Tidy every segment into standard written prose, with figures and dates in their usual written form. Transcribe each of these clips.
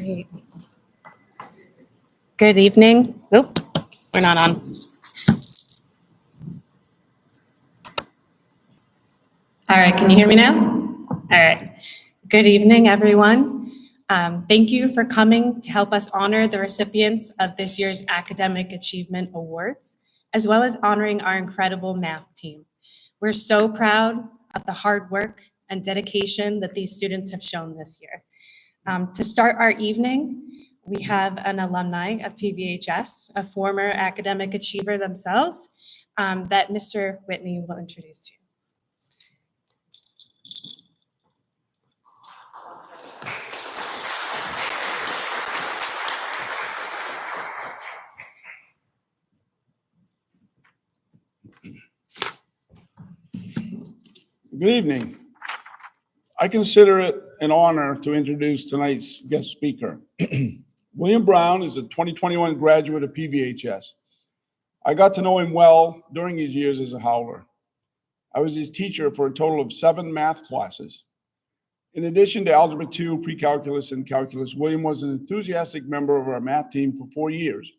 Great. Good evening. Nope, we're not on. All right, can you hear me now? All right. Good evening, everyone. Thank you for coming to help us honor the recipients of this year's Academic Achievement Awards, as well as honoring our incredible math team. We're so proud of the hard work and dedication that these students have shown this year. To start our evening, we have an alumni of PVHS, a former academic achiever themselves, that Mr. Whitney will introduce to you. Good evening. I consider it an honor to introduce tonight's guest speaker. William Brown is a 2021 graduate of PVHS. I got to know him well during his years as a howler. I was his teacher for a total of 7 math classes. In addition to Algebra 2, Pre-Calculus, and Calculus, William was an enthusiastic member of our math team for 4 years.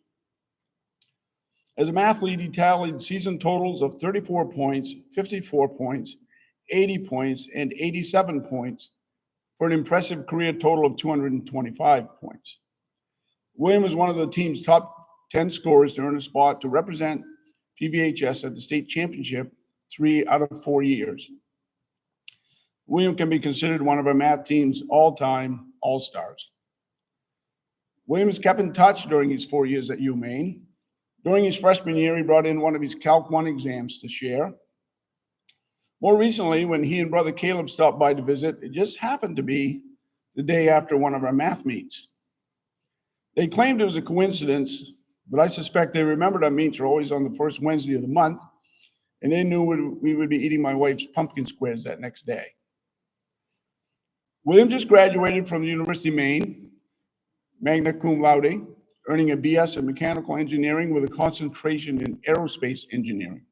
As a math lead, he tallied season totals of 34 points, 54 points, 80 points, and 87 points for an impressive career total of 225 points. William was one of the team's top 10 scorers to earn a spot to represent PVHS at the state championship 3 out of 4 years. William can be considered one of our math team's all-time all-stars. William has kept in touch during his 4 years at UMaine. During his freshman year, he brought in one of his Calc 1 exams to share. More recently, when he and brother Caleb stopped by to visit, it just happened to be the day after one of our math meets. They claimed it was a coincidence, but I suspect they remembered our meets are always on the first Wednesday of the month, and they knew we would be eating my wife's pumpkin squares that next day. William just graduated from the University of Maine, magna cum laude, earning a BS in mechanical engineering with a concentration in aerospace engineering.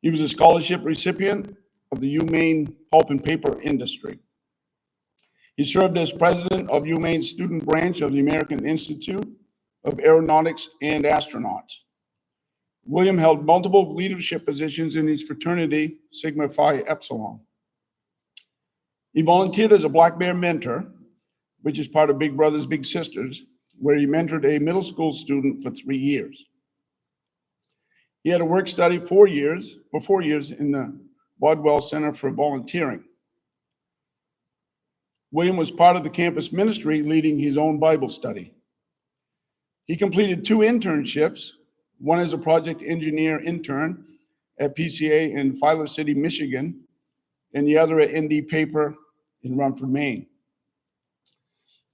He was a scholarship recipient of the UMaine pulp and paper industry. He served as president of UMaine's student branch of the American Institute of Aeronautics and Astronauts. William held multiple leadership positions in his fraternity, Sigma Phi Epsilon. He volunteered as a Black Bear mentor, which is part of Big Brothers Big Sisters, where he mentored a middle school student for 3 years. He had a work study for 4 years in the Bodwell Center for Volunteering. William was part of the campus ministry, leading his own Bible study. He completed 2 internships, one as a project engineer intern at PCA in Filer City, Michigan, and the other at ND Paper in Rumford, Maine.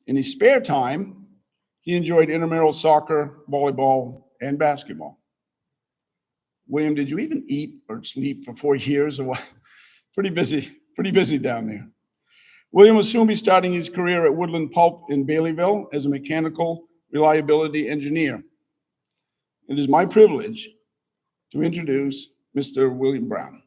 In his spare time, he enjoyed intramural soccer, volleyball, and basketball. William, did you even eat or sleep for 4 years or what? Pretty busy down there. William will soon be starting his career at Woodland Pulp in Baileyville as a mechanical reliability engineer. It is my privilege to introduce Mr. William Brown.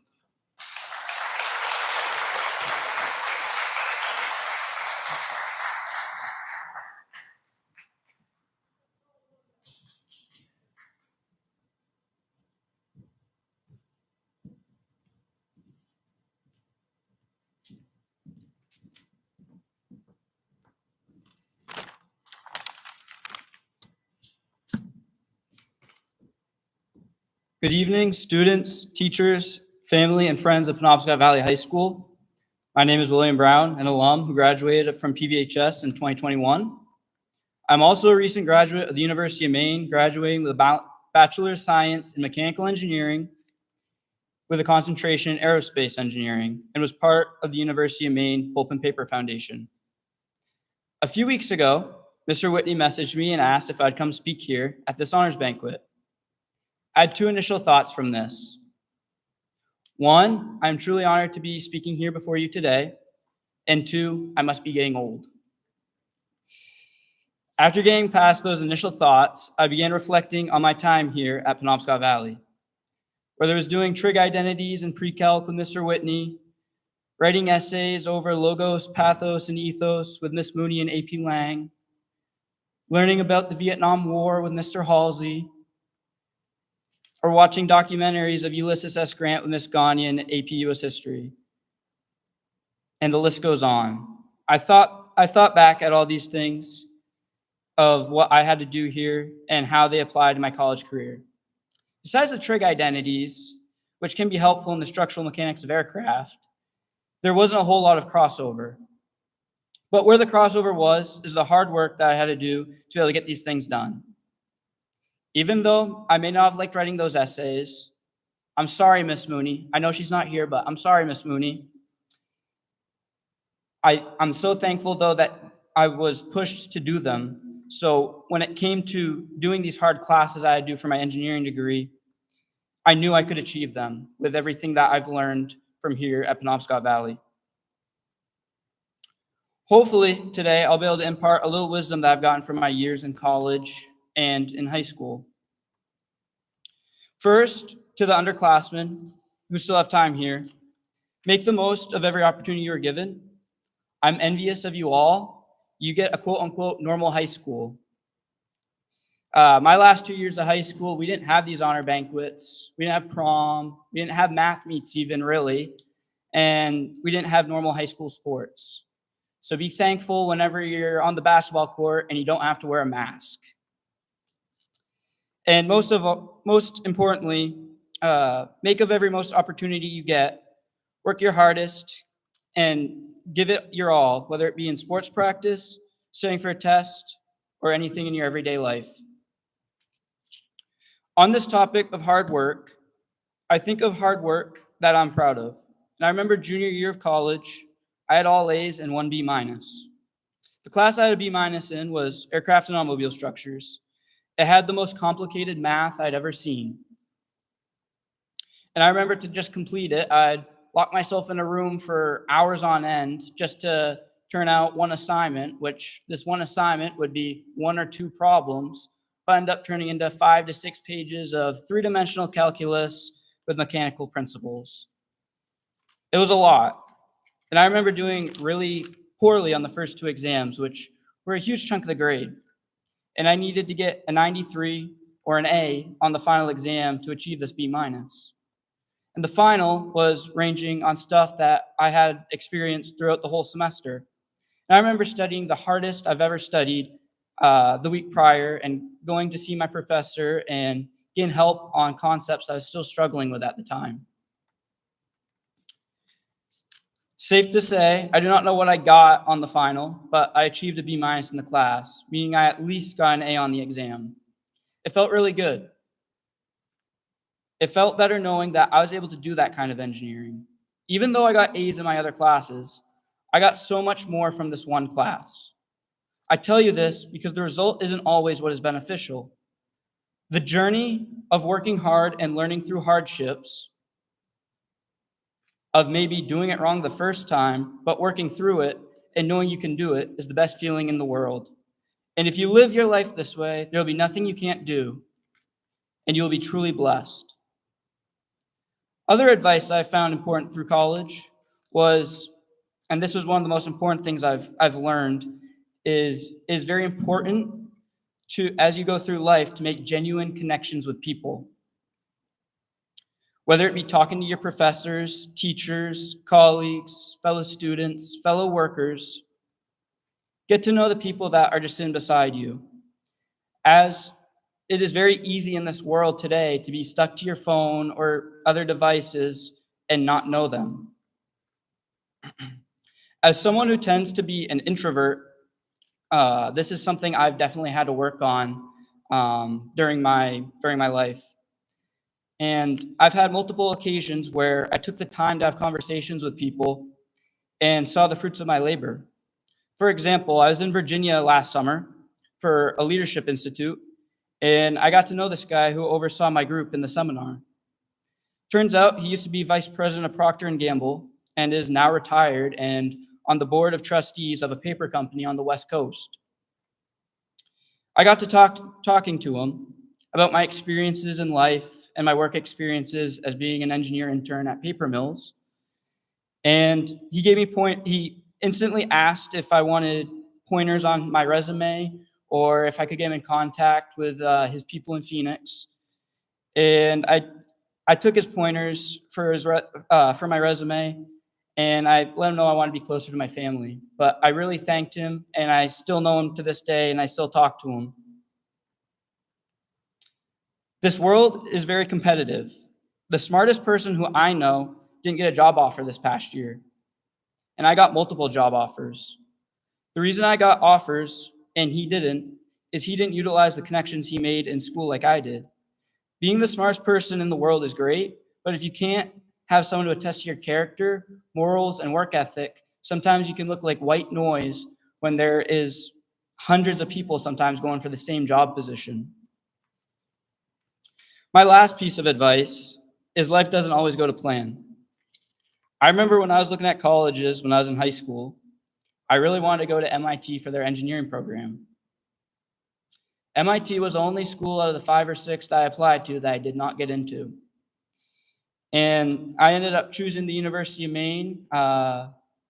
Good evening, students, teachers, family, and friends of Penobscot Valley High School. My name is William Brown, an alum who graduated from PVHS in 2021. I'm also a recent graduate of the University of Maine, graduating with a Bachelor of Science in Mechanical Engineering with a concentration in Aerospace Engineering, and was part of the University of Maine Pulp and Paper Foundation. A few weeks ago, Mr. Whitney messaged me and asked if I'd come speak here at this honors banquet. I had 2 initial thoughts from this. 1, I'm truly honored to be speaking here before you today. And 2, I must be getting old. After getting past those initial thoughts, I began reflecting on my time here at Penobscot Valley, whether it was doing trig identities and pre-calc with Mr. Whitney, writing essays over logos, pathos, and ethos with Miss Mooney and AP Lang, learning about the Vietnam War with Mr. Halsey, or watching documentaries of Ulysses S. Grant with Miss Gagne in AP US History. And the list goes on. I thought back at all these things of what I had to do here and how they applied to my college career. Besides the trig identities, which can be helpful in the structural mechanics of aircraft, there wasn't a whole lot of crossover. But where the crossover was is the hard work that I had to do to be able to get these things done. Even though I may not have liked writing those essays, I'm sorry, Miss Mooney. I know she's not here, but I'm sorry, Miss Mooney. I'm so thankful, though, that I was pushed to do them. So when it came to doing these hard classes I had to do for my engineering degree, I knew I could achieve them with everything that I've learned from here at Penobscot Valley. Hopefully, today I'll be able to impart a little wisdom that I've gotten from my years in college and in high school. First, to the underclassmen who still have time here, make the most of every opportunity you are given. I'm envious of you all. You get a quote-unquote normal high school. My last 2 years of high school, we didn't have these honor banquets. We didn't have prom. We didn't have math meets even, really. And we didn't have normal high school sports. So be thankful whenever you're on the basketball court and you don't have to wear a mask. And most importantly, make of every most opportunity you get, work your hardest, and give it your all, whether it be in sports practice, studying for a test, or anything in your everyday life. On this topic of hard work, I think of hard work that I'm proud of. And I remember junior year of college, I had all A's and 1 B minus. The class I had a B minus in was aircraft and automobile structures. It had the most complicated math I'd ever seen. And I remember to just complete it, I'd lock myself in a room for hours on end just to turn out one assignment, which this one assignment would be 1 or 2 problems, but end up turning into 5 to 6 pages of 3-dimensional calculus with mechanical principles. It was a lot. And I remember doing really poorly on the first 2 exams, which were a huge chunk of the grade. And I needed to get a 93 or an A on the final exam to achieve this B minus. And the final was ranging on stuff that I had experienced throughout the whole semester. And I remember studying the hardest I've ever studied the week prior and going to see my professor and getting help on concepts I was still struggling with at the time. Safe to say, I do not know what I got on the final, but I achieved a B minus in the class, meaning I at least got an A on the exam. It felt really good. It felt better knowing that I was able to do that kind of engineering. Even though I got A's in my other classes, I got so much more from this one class. I tell you this because the result isn't always what is beneficial. The journey of working hard and learning through hardships, of maybe doing it wrong the first time, but working through it and knowing you can do it, is the best feeling in the world. And if you live your life this way, there'll be nothing you can't do, and you'll be truly blessed. Other advice I found important through college was, and this was one of the most important things I've learned, is very important to, as you go through life, to make genuine connections with people. Whether it be talking to your professors, teachers, colleagues, fellow students, fellow workers, get to know the people that are just sitting beside you. As it is very easy in this world today to be stuck to your phone or other devices and not know them. As someone who tends to be an introvert, this is something I've definitely had to work on during my life. And I've had multiple occasions where I took the time to have conversations with people and saw the fruits of my labor. For example, I was in Virginia last summer for a leadership institute, and I got to know this guy who oversaw my group in the seminar. Turns out he used to be vice president of Procter & Gamble and is now retired and on the board of trustees of a paper company on the West Coast. I got to talking to him about my experiences in life and my work experiences as being an engineer intern at paper mills. And he instantly asked if I wanted pointers on my resume or if I could get him in contact with his people in Phoenix. And I took his pointers for my resume, and I let him know I want to be closer to my family. But I really thanked him, and I still know him to this day, and I still talk to him. This world is very competitive. The smartest person who I know didn't get a job offer this past year, and I got multiple job offers. The reason I got offers and he didn't is he didn't utilize the connections he made in school like I did. Being the smartest person in the world is great, but if you can't have someone to attest to your character, morals, and work ethic, sometimes you can look like white noise when there is hundreds of people sometimes going for the same job position. My last piece of advice is life doesn't always go to plan. I remember when I was looking at colleges when I was in high school, I really wanted to go to MIT for their engineering program. MIT was the only school out of the 5 or 6 that I applied to that I did not get into. And I ended up choosing the University of Maine.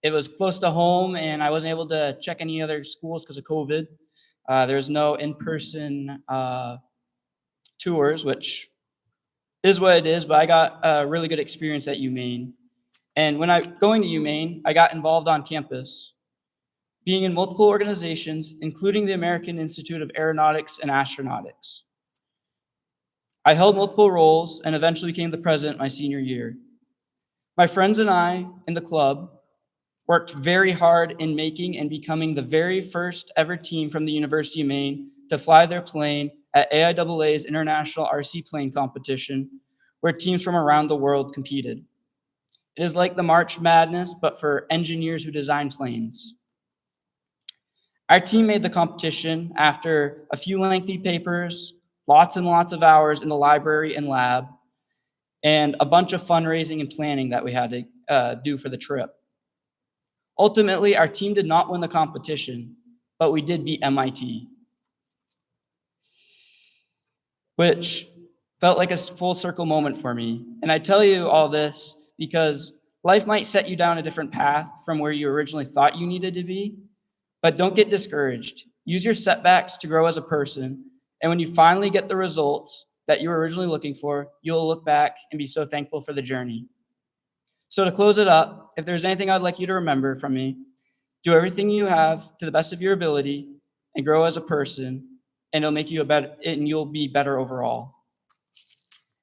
It was close to home, and I wasn't able to check any other schools because of COVID. There's no in-person tours, which is what it is, but I got a really good experience at UMaine. And when going to UMaine, I got involved on campus, being in multiple organizations, including the American Institute of Aeronautics and Astronautics. I held multiple roles and eventually became the president my senior year. My friends and I in the club worked very hard in making and becoming the very first ever team from the University of Maine to fly their plane at AIAA's International RC Plane Competition, where teams from around the world competed. It is like the March Madness, but for engineers who design planes. Our team made the competition after a few lengthy papers, lots and lots of hours in the library and lab, and a bunch of fundraising and planning that we had to do for the trip. Ultimately, our team did not win the competition, but we did beat MIT, which felt like a full circle moment for me. And I tell you all this because life might set you down a different path from where you originally thought you needed to be, but don't get discouraged. Use your setbacks to grow as a person, and when you finally get the results that you were originally looking for, you'll look back and be so thankful for the journey. So to close it up, if there's anything I'd like you to remember from me, do everything you have to the best of your ability and grow as a person, and it'll make you and you'll be better overall.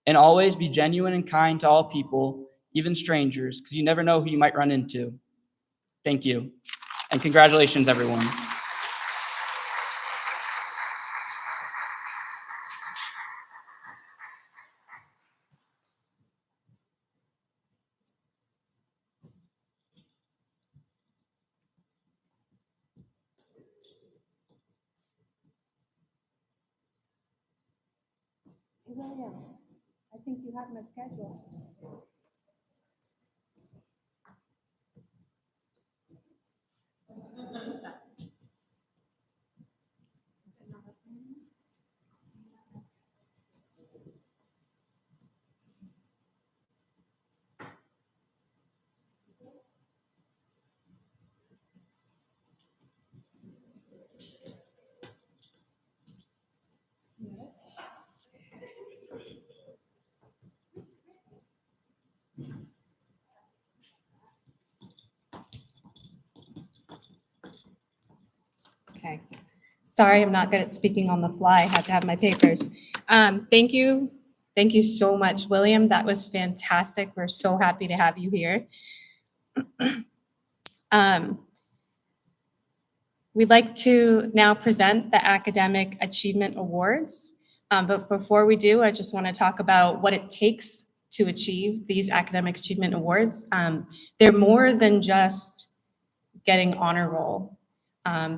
And always be genuine and kind to all people, even strangers, because you never know who you might run into. Thank you. And congratulations, everyone. Hey, William, I think you have my schedule. Okay. Sorry, I'm not good at speaking on the fly. I had to have my papers. Thank you. Thank you so much, William. That was fantastic. We're so happy to have you here. We'd like to now present the Academic Achievement Awards. But before we do, I just want to talk about what it takes to achieve these Academic Achievement Awards. They're more than just getting honor roll.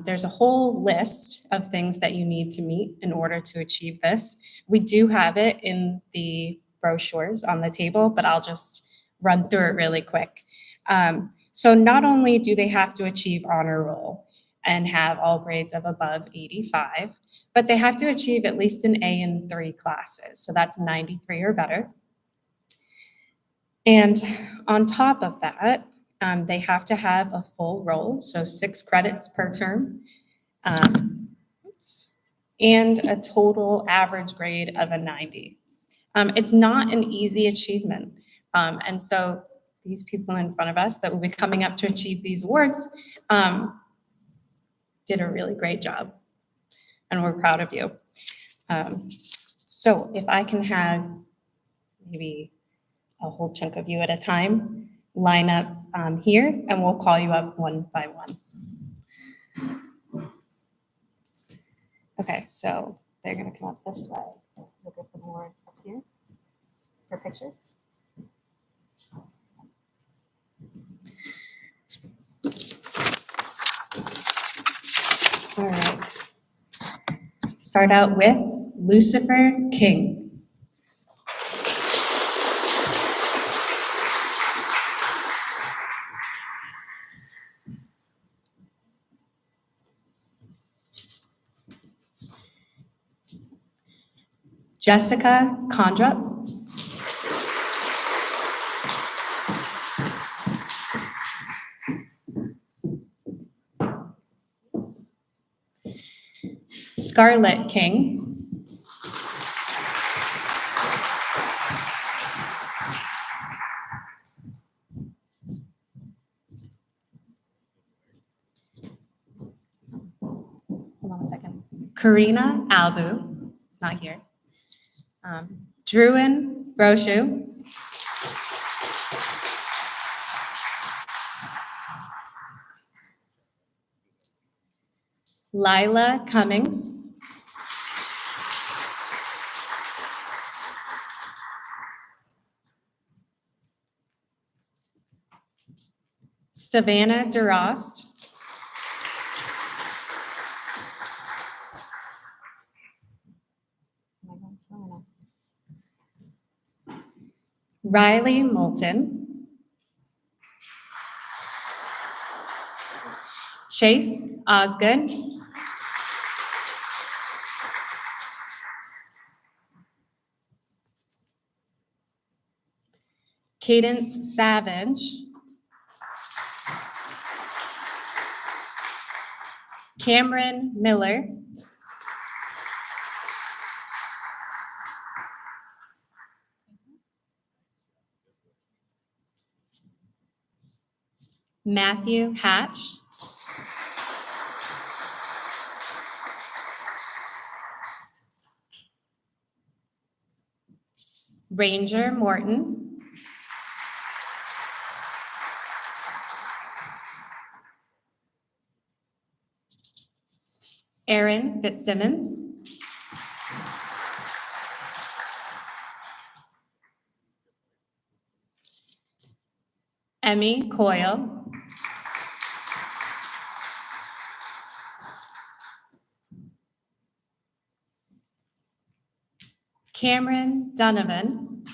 There's a whole list of things that you need to meet in order to achieve this. We do have it in the brochures on the table, but I'll just run through it really quick. So not only do they have to achieve honor roll and have all grades of above 85, but they have to achieve at least an A in 3 classes. So that's 93 or better. And on top of that, they have to have a full roll, so 6 credits per term. and a total average grade of a 90. It's not an easy achievement. And so these people in front of us that will be coming up to achieve these awards did a really great job, and we're proud of you. So if I can have maybe a whole chunk of you at a time line up here, and we'll call you up one by one. Okay, so they're gonna come up this way. We'll get the board up here for pictures. All right. Start out with Lucifer King. Jessica Condrup. Scarlett King. Hold on one second. Karina Albu is not here. Druin Brochu. Lila Cummings. Savannah DeRost. Riley Moulton. Chase Osgood. Cadence Savage. Cameron Miller. Matthew Hatch. Ranger Morton. Aaron Fitzsimmons. Emmy Coyle. Cameron Donovan.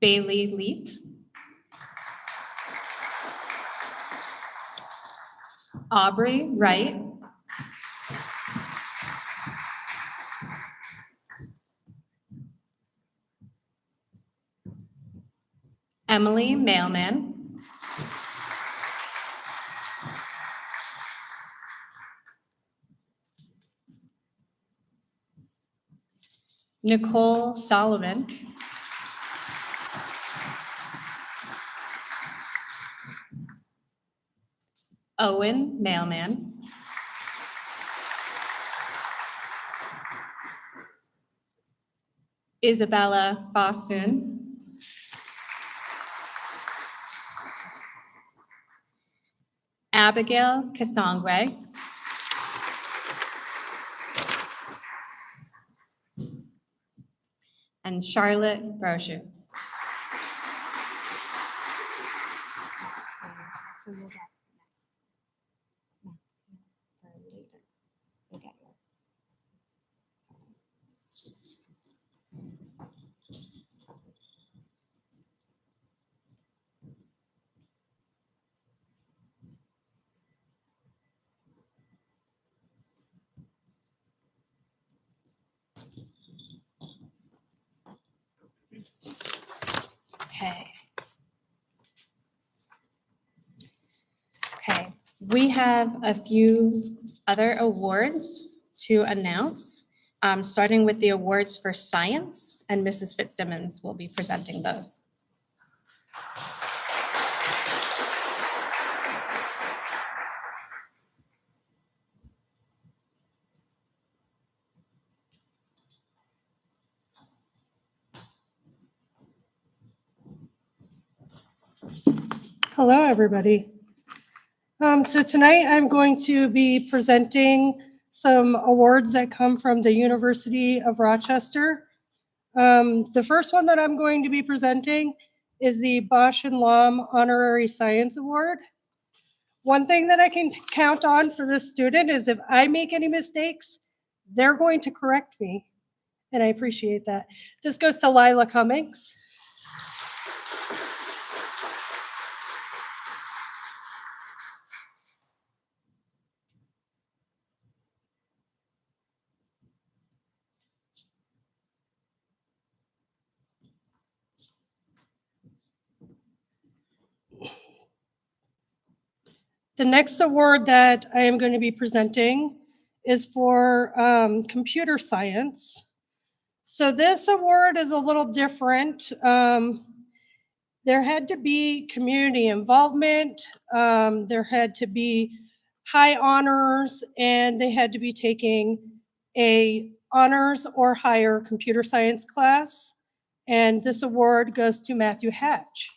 Bailey Leet. Aubrey Wright. Emily Mailman. Nicole Solomon. Owen Mailman. Isabella Fostoon. Abigail Casongwe. And Charlotte Brochu. Okay. Okay, we have a few other awards to announce, starting with the awards for science, and Mrs. Fitzsimmons will be presenting those. Hello, everybody. So tonight I'm going to be presenting some awards that come from the University of Rochester. The first one that I'm going to be presenting is the Bosch and Lom Honorary Science Award. One thing that I can count on for this student is if I make any mistakes, they're going to correct me, and I appreciate that. This goes to Lila Cummings. The next award that I am going to be presenting is for computer science. So this award is a little different. There had to be community involvement. There had to be high honors, and they had to be taking a honors or higher computer science class. And this award goes to Matthew Hatch.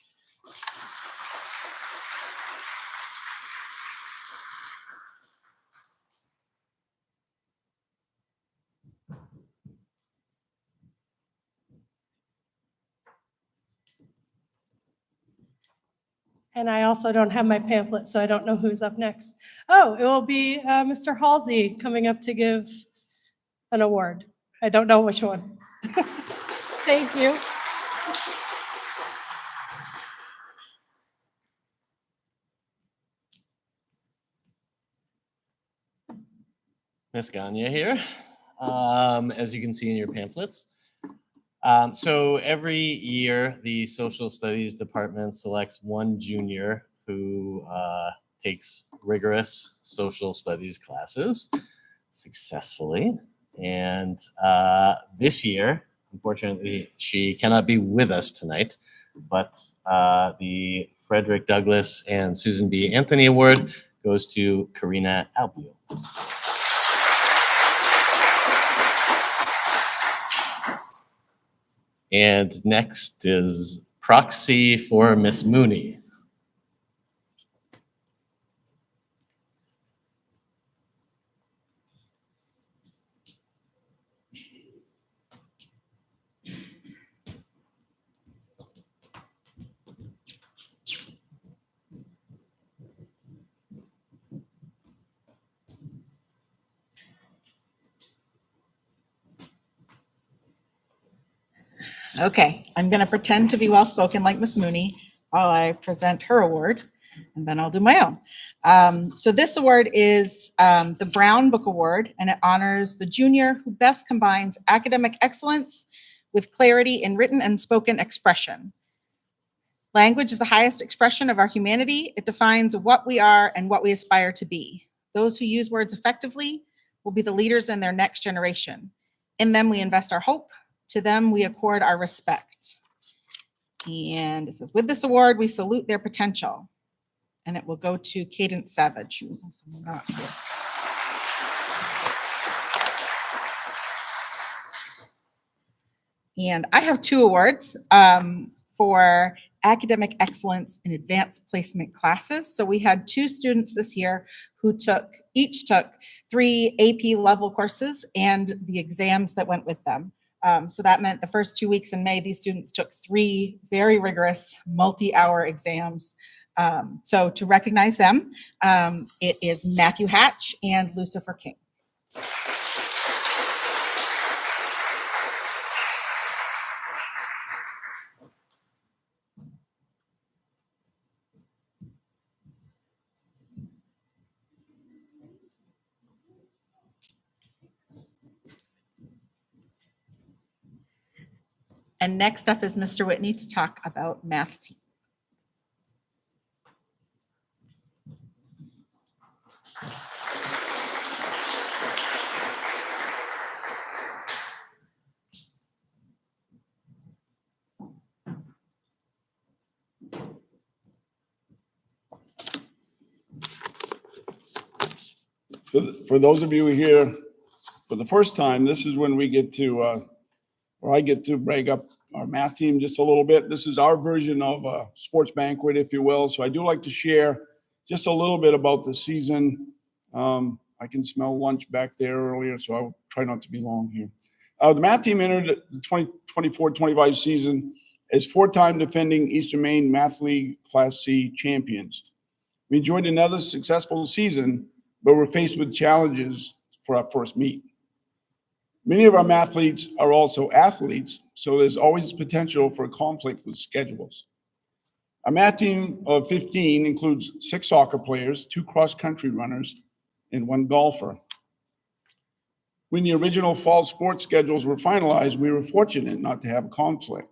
And I also don't have my pamphlet, so I don't know who's up next. Oh, it will be Mr. Halsey coming up to give an award. I don't know which one. Thank you. Miss Gagne here, as you can see in your pamphlets. So every year, the Social Studies Department selects one junior who takes rigorous social studies classes successfully. And this year, unfortunately, she cannot be with us tonight, but the Frederick Douglass and Susan B. Anthony Award goes to Karina Albiol. And next is proxy for Miss Mooney. Okay, I'm going to pretend to be well-spoken like Miss Mooney while I present her award, and then I'll do my own. So this award is the Brown Book Award, and it honors the junior who best combines academic excellence with clarity in written and spoken expression. Language is the highest expression of our humanity. It defines what we are and what we aspire to be. Those who use words effectively will be the leaders in their next generation. In them, we invest our hope. To them, we accord our respect. And it says, with this award, we salute their potential. And it will go to Cadence Savage, who is also not here. And I have two awards for academic excellence in advanced placement classes. So we had two students this year who each took 3 AP level courses and the exams that went with them. So that meant the first 2 weeks in May, these students took 3 very rigorous multi-hour exams. So to recognize them, it is Matthew Hatch and Lucifer King. And next up is Mr. Whitney to talk about math team. For those of you who are here for the first time, this is when we get to, or I get to brag up our math team just a little bit. This is our version of a sports banquet, if you will. So I do like to share just a little bit about the season. I can smell lunch back there earlier, so I'll try not to be long here. The math team entered the 2024-25 season as four-time defending Eastern Maine Math League Class C champions. We enjoyed another successful season, but we're faced with challenges for our first meet. Many of our mathletes are also athletes, so there's always potential for conflict with schedules. Our math team of 15 includes 6 soccer players, 2 cross-country runners, and 1 golfer. When the original fall sports schedules were finalized, we were fortunate not to have a conflict.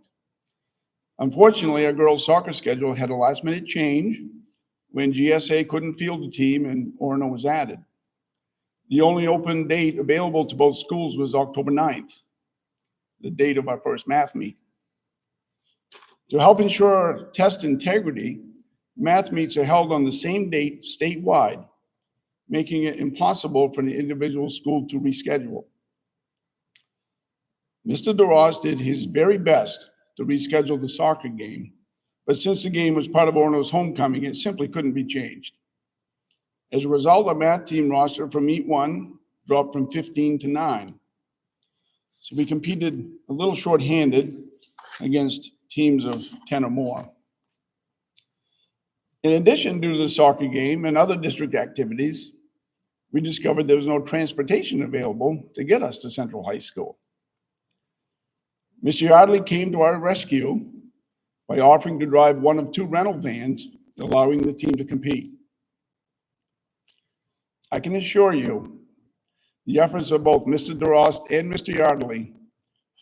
Unfortunately, our girls' soccer schedule had a last-minute change when GSA couldn't field the team and Orono was added. The only open date available to both schools was October 9th, the date of our first math meet. To help ensure test integrity, math meets are held on the same date statewide, making it impossible for the individual school to reschedule. Mr. DeRoss did his very best to reschedule the soccer game, but since the game was part of Orono's homecoming, it simply couldn't be changed. As a result, our math team roster for Meet 1 dropped from 15 to 9. So we competed a little shorthanded against teams of 10 or more. In addition, due to the soccer game and other district activities, we discovered there was no transportation available to get us to Central High School. Mr. Yardley came to our rescue by offering to drive one of 2 rental vans, allowing the team to compete. I can assure you, the efforts of both Mr. DeRoss and Mr. Yardley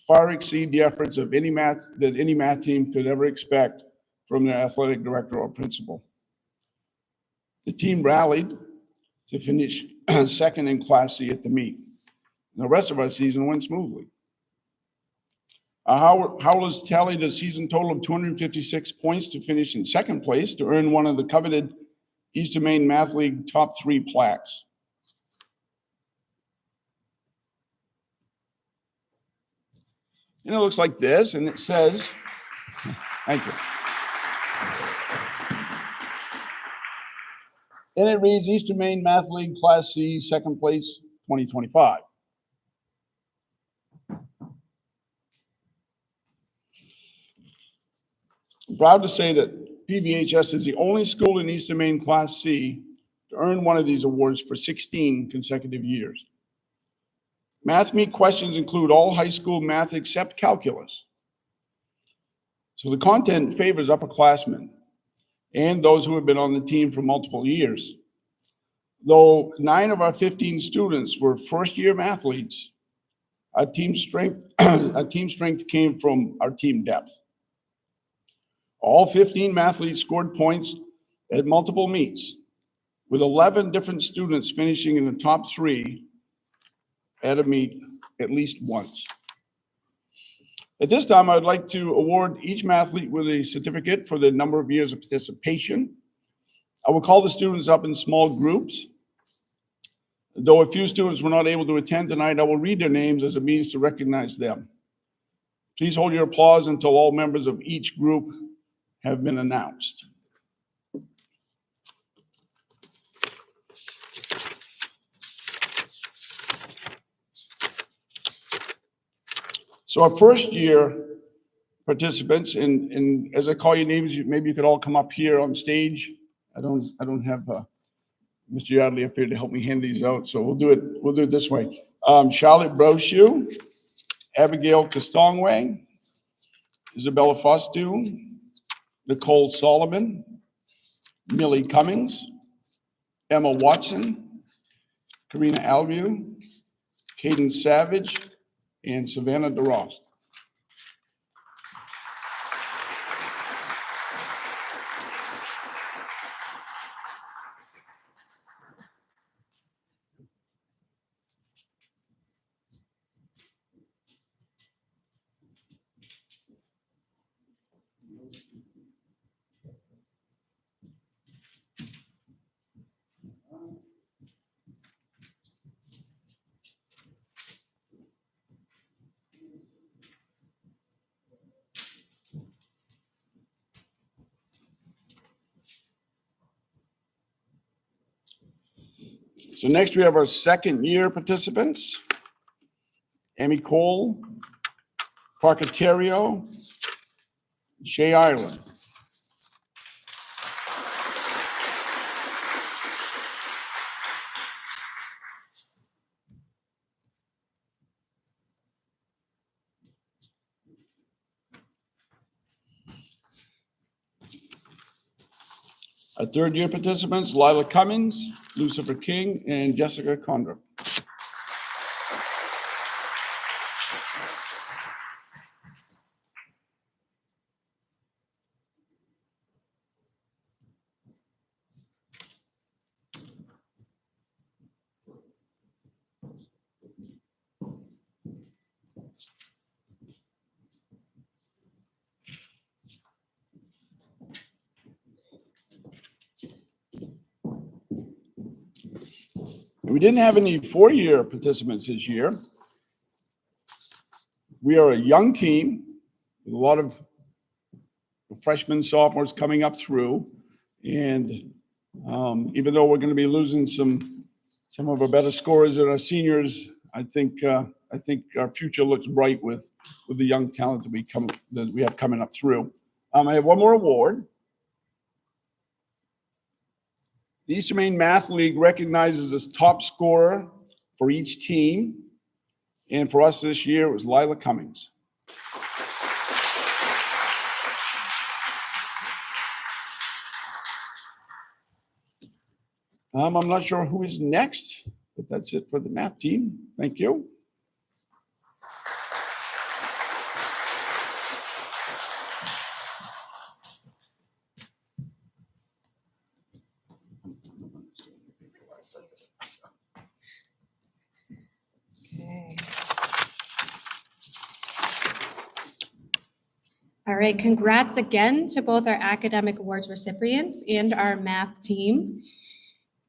far exceed the efforts of any math team could ever expect from their athletic director or principal. The team rallied to finish second in Class C at the meet. The rest of our season went smoothly. Our Howlers tallied a season total of 256 points to finish in second place to earn one of the coveted Eastern Maine Math League top 3 plaques. And it looks like this, and it says, thank you. And it reads Eastern Maine Math League Class C, second place, 2025. I'm proud to say that PVHS is the only school in Eastern Maine Class C to earn one of these awards for 16 consecutive years. Math meet questions include all high school math except calculus. So the content favors upperclassmen and those who have been on the team for multiple years. Though 9 of our 15 students were first-year mathletes, our team strength came from our team depth. All 15 mathletes scored points at multiple meets, with 11 different students finishing in the top 3 at a meet at least once. At this time, I would like to award each mathlete with a certificate for the number of years of participation. I will call the students up in small groups. Though a few students were not able to attend tonight, I will read their names as a means to recognize them. Please hold your applause until all members of each group have been announced. So our first year participants, and as I call your names, maybe you could all come up here on stage. I don't have Mr. Yardley up here to help me hand these out, so we'll do it this way. Charlotte Brochu, Abigail Castongway, Isabella Fostu, Nicole Solomon, Millie Cummings, Emma Watson, Karina Albiu, Caden Savage, and Savannah DeRost. So next we have our second year participants. Amy Cole, Parker Terrio, Shay Ireland. Our third year participants, Lila Cummins, Lucifer King, and Jessica Condra. We didn't have any four-year participants this year. We are a young team with a lot of freshmen, sophomores coming up through. And even though we're going to be losing some of our better scorers and our seniors, I think our future looks bright with the young talent that we have coming up through. I have one more award. The Eastern Maine Math League recognizes the top scorer for each team. And for us this year, it was Lila Cummings. I'm not sure who is next, but that's it for the math team. Thank you. Okay. All right, congrats again to both our Academic Awards recipients and our math team.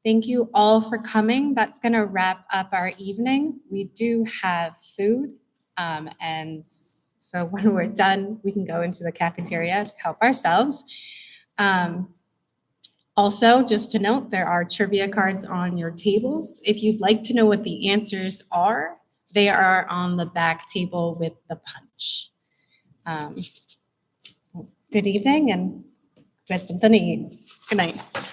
Thank you all for coming. That's going to wrap up our evening. We do have food, and so when we're done, we can go into the cafeteria to help ourselves. Also, just to note, there are trivia cards on your tables. If you'd like to know what the answers are, they are on the back table with the punch. Good evening and get something to eat. Good night.